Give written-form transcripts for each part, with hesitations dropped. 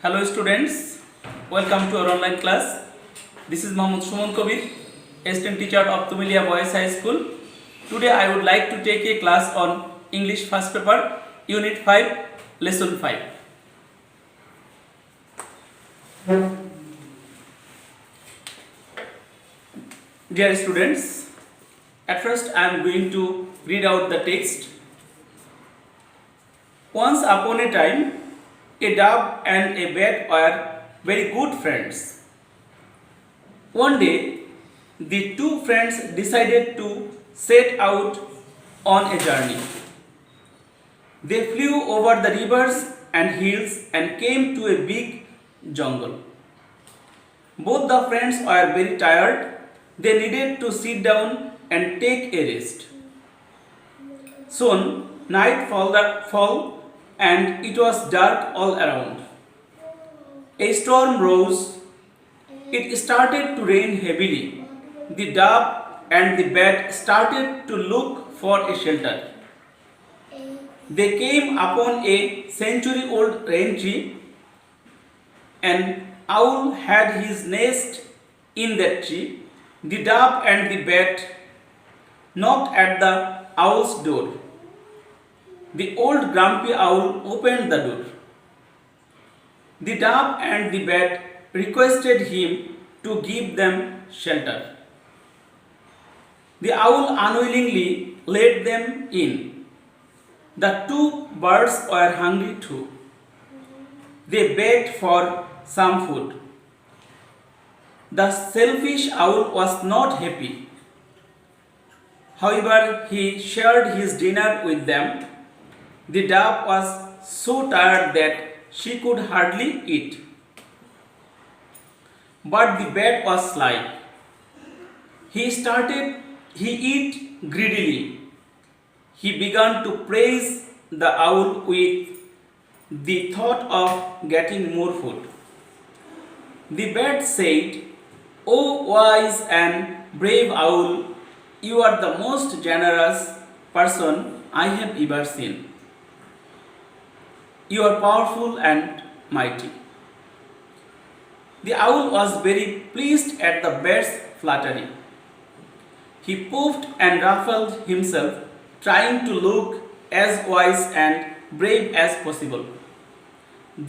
Hello students, welcome to our online class. This is Mohammad Suman Kabir, assistant teacher of Tumilia Boys High School. Today I would like to take a class on English first paper, Unit 5, Lesson 5. Dear students, at first I am going to read out the text. Once upon a time, a dove and a bat were very good friends. One day, the two friends decided to set out on a journey. They flew over the rivers and hills and came to a big jungle. Both the friends were very tired. They needed to sit down and take a rest. Soon, night fell and it was dark all around. A storm rose. It started to rain heavily. The dove and the bat started to look for a shelter. They came upon a century-old rain tree. An owl had his nest in that tree. The dove and the bat knocked at the owl's door. The old grumpy owl opened the door. The dove and the bat requested him to give them shelter. The owl unwillingly let them in. The two birds were hungry too. They begged for some food. The selfish owl was not happy. However, he shared his dinner with them. The dove was so tired that she could hardly eat. But the bat was sly. He ate greedily. He began to praise the owl with the thought of getting more food. The bat said, "O wise and brave owl, you are the most generous person I have ever seen. You are powerful and mighty." The owl was very pleased at the bat's flattery. He puffed and ruffled himself, trying to look as wise and brave as possible.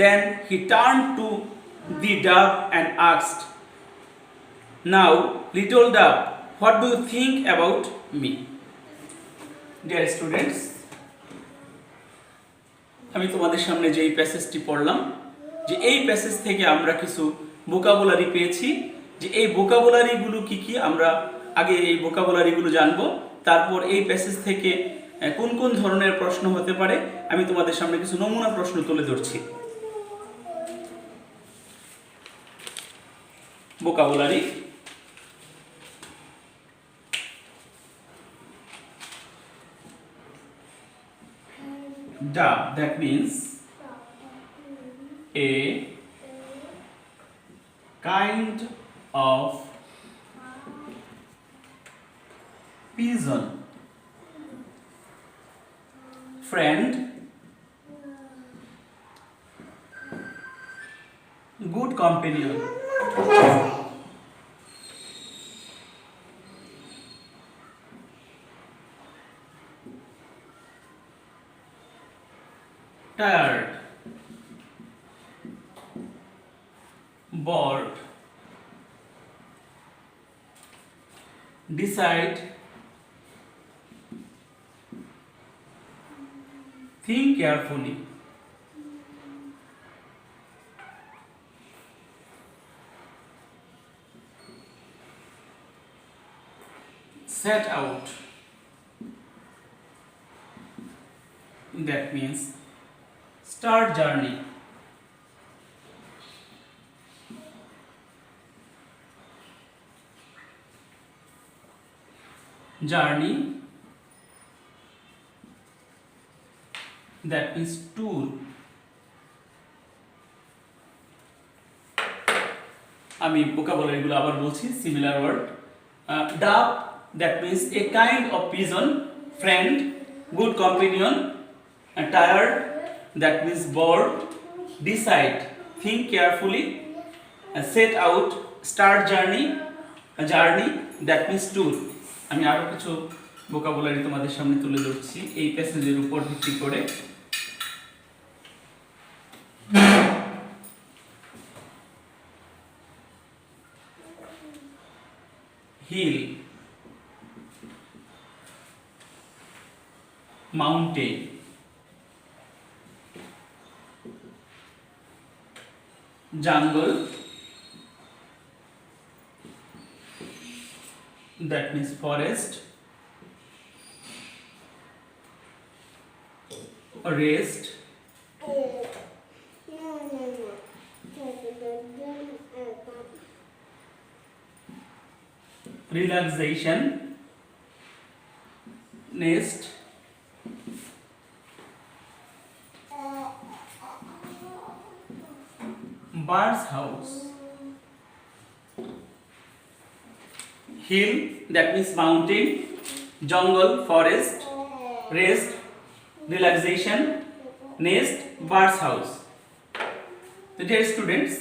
Then he turned to the dove and asked, "Now, little dove, what do you think about me?" Dear students, আমি তোমাদের সামনে যে এই প্যাসেজটি পড়লাম, যে এই passage থেকে আমরা কিছু ভোকাবুলারি পেয়েছি, যে এই ভোকাবুলারিগুলো কি কি আমরা আগে এই ভোকাবুলারিগুলো জানবো, তারপর এই প্যাসেজ থেকে কোন কোন ধরনের প্রশ্ন হতে পারে আমি তোমাদের সামনে কিছু নমুনা প্রশ্ন তুলে ধরছি। Vocabulary, dove, that means a kind of pigeon. Friend, good companion. Tired, bored, decide, think carefully, set out, that means start journey, journey, that means tour. আমি ভোকাবুলারিগুলো আবার বলছি, সিমিলার ওয়ার্ড। ডাব, that means a kind of pigeon. Friend, good companion. Tired, that means bored. Decide, think carefully, set out, start journey, that means tour. আমি আরো কিছু vocabulary তোমাদের সামনে তুলে ধরছি এই প্যাসেজের উপর ভিত্তি করে। hill, mountain, jungle, that means forest, rest, relaxation, nest, bird's house, hill, that means mountain, jungle, forest, rest, relaxation, nest, bird's house. তো ডিয়ার স্টুডেন্টস,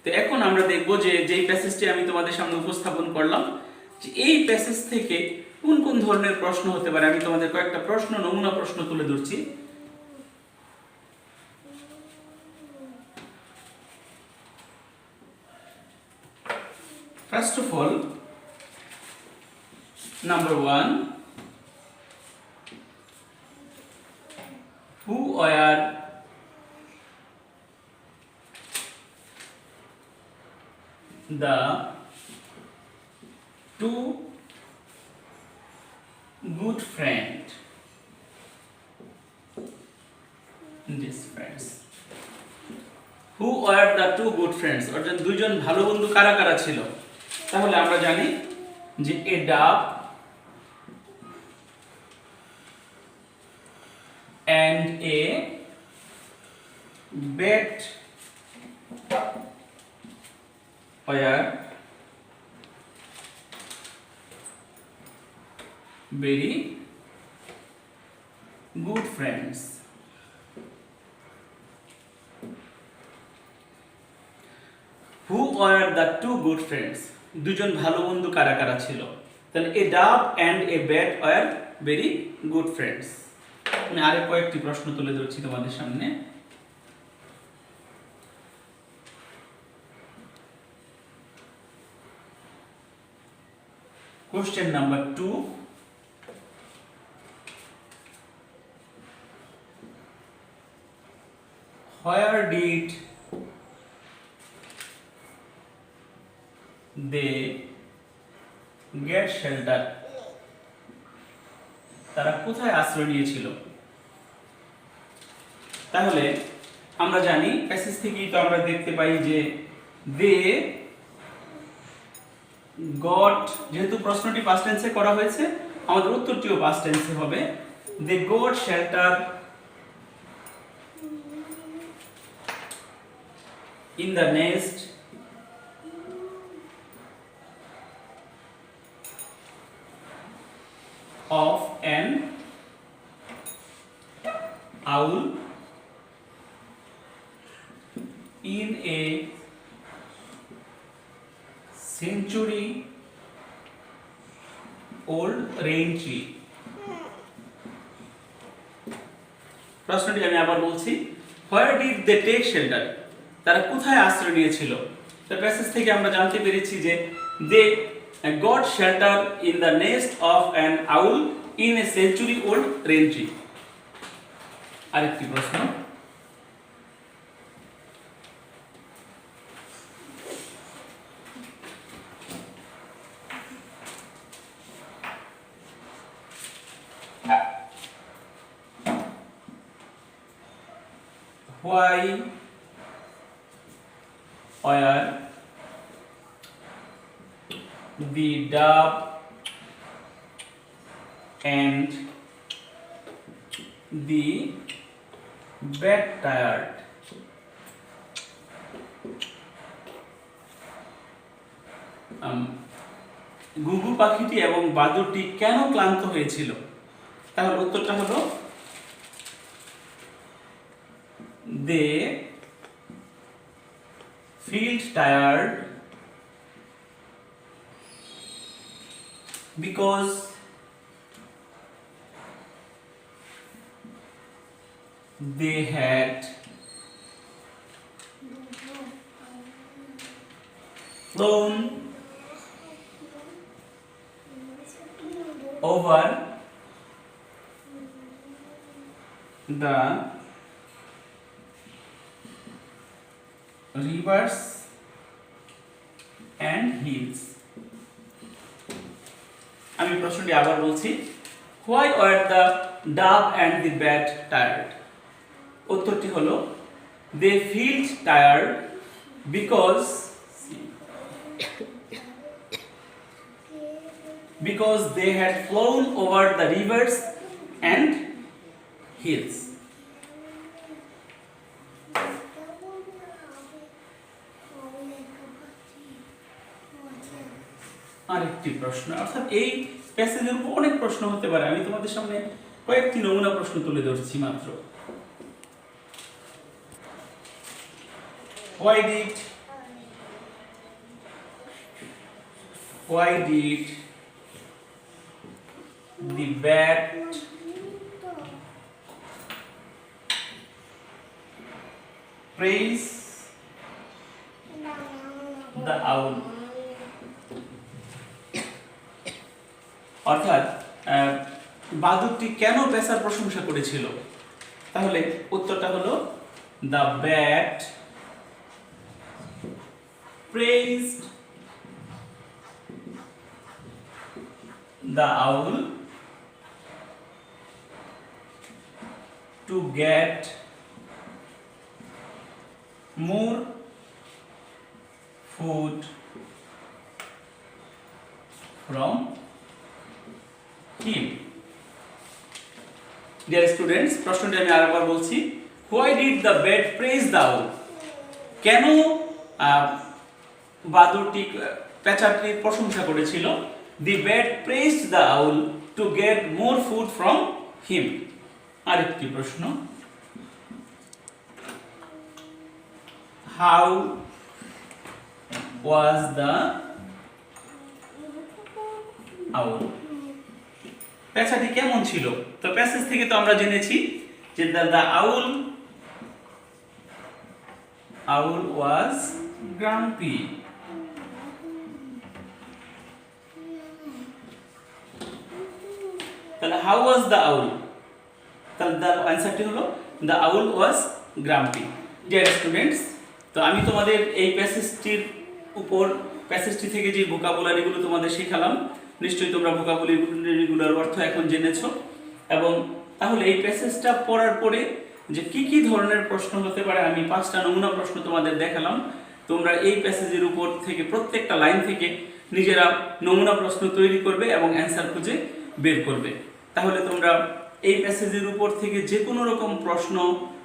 তো এখন আমরা দেখব যে যেই প্যাসেজটি আমি তোমাদের সামনে উপস্থাপন করলাম, যে এই প্যাসেজ থেকে কোন কোন ধরনের প্রশ্ন হতে পারে। আমি তোমাদের কয়েকটা প্রশ্ন, নমুনা প্রশ্ন তুলে ধরছি। First of all, number 1, who were the two good friends? These friends. Who were the two good friends? অর্থাৎ দুইজন ভালো বন্ধু কারা কারা ছিল? তাহলে আমরা জানি যে a dove and a bat were very good friends. Who were the two good friends? দুজন ভালো বন্ধু কারা কারা ছিল? তাহলে a dove and a bat were very good friends. আমি আরো কয়েকটি প্রশ্ন তুলে ধরছি তোমাদের সামনে। Question number 2. Where did they get shelter? তারা কোথায় আশ্রয় নিয়েছিল? তাহলে আমরা জানি প্যাসেজ থেকেই তো আমরা দেখতে পাই যে দে গট, যেহেতু প্রশ্নটি পাস্ট টেন্সে করা হয়েছে আমাদের উত্তরটিও পাস্ট টেন্সে হবে। They got shelter in the nest of an owl in a century old rain tree. প্রশ্নটি আমি আবার বলছি, where did they take shelter? তারা কোথায় আশ্রয় নিয়েছিল? তো প্যাসেজ থেকে আমরা জানতে পেরেছি যে they got shelter in the nest of an owl in a century old rain tree. আরেকটি প্রশ্ন, why were the dove and the bat tired? ঘুঘু পাখিটি এবং বাদুড়টি কেন ক্লান্ত হয়েছিল? তাহলে উত্তরটা হলো they felt tired because they had flown over the rivers and hills. আমি প্রশ্নটি আবার বলছি, why were the dove and the bat tired? উত্তরটি হলো they felt tired because they had flown over the rivers and hills. আরেকটি প্রশ্ন, অর্থাৎ এই প্যাসেজের উপর অনেক প্রশ্ন হতে পারে। আমি তোমাদের সামনে কয়েকটি নমুনা প্রশ্ন তুলে ধরছি মাত্র। Why did the bat praise the owl? অর্থাৎ বাদুড়টি কেন পেঁচার প্রশংসা করেছিল? তাহলে উত্তরটা হলো the bat praised the owl to get more food from him. Dear students, প্রশ্নটি আমি আরেকবার বলছি, why did the bat praise the owl? কেন বাদুড়টি পেঁচাটির প্রশংসা করেছিল? The bat praised the owl to get more food from him. আরেকটি প্রশ্ন, how was the owl? পেঁচাটি কেমন ছিল? তো প্যাসেজ থেকে তো আমরা জেনেছি যে the owl was grumpy. তাহলে how was the owl? তাহলে the অ্যানসারটি হলো the owl was grumpy. Dear students, তো আমি তোমাদের এই প্যাসেজটি থেকে যে ভোকাবুলারিগুলো তোমাদের শেখালাম, নিশ্চয়ই তোমরা ভোকাবুলারিগুলোর অর্থ এখন জেনেছো। এবং তাহলে এই প্যাসেজটা পড়ার পরে যে কি ধরনের প্রশ্ন হতে পারে, আমি 5টা নমুনা প্রশ্ন তোমাদের দেখালাম। তোমরা এই প্যাসেজের উপর থেকে প্রত্যেকটা লাইন থেকে নিজেরা নমুনা প্রশ্ন তৈরি করবে এবং অ্যান্সার খুঁজে বের করবে। তাহলে তোমরা এই প্যাসেজের উপর থেকে যে কোনো রকম প্রশ্ন